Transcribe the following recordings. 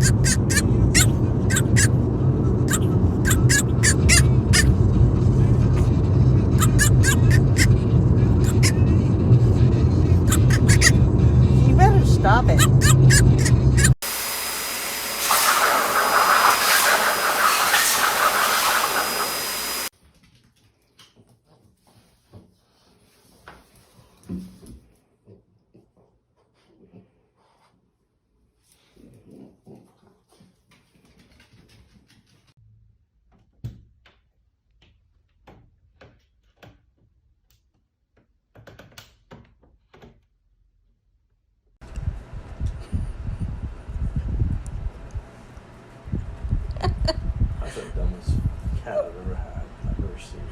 You better stop it. That's the dumbest cat I've ever had. I've ever seen.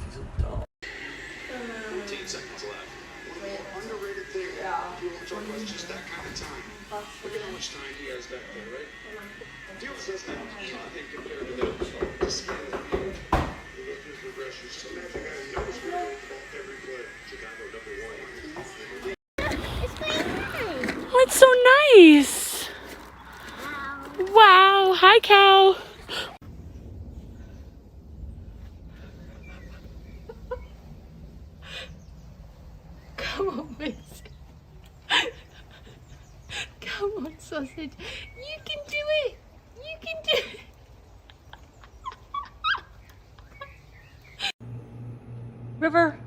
She's so dumb. 15 seconds left. One of the more underrated things people talk about is just that kind of time. Look at how much time he has back there, right? Fields doesn't have anything compared to that. To see it, you go through progression. So now the guy who knows where to go every play. Chicago #1. Oh, it's so nice. Wow. Hi, Cal. Come on, Mason. Come on, sausage. You can do it. You can do it. River.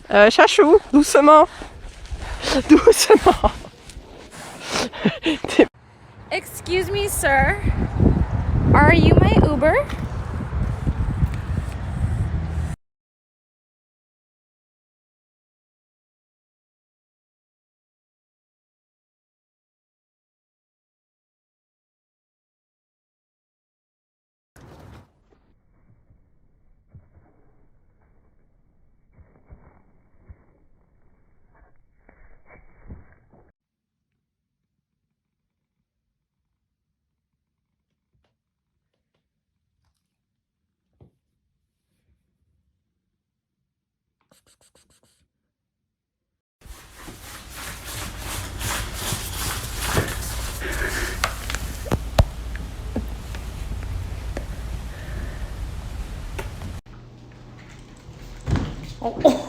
Chachou, doucement. Doucement. Excuse me, sir. Are you my Uber? Oh.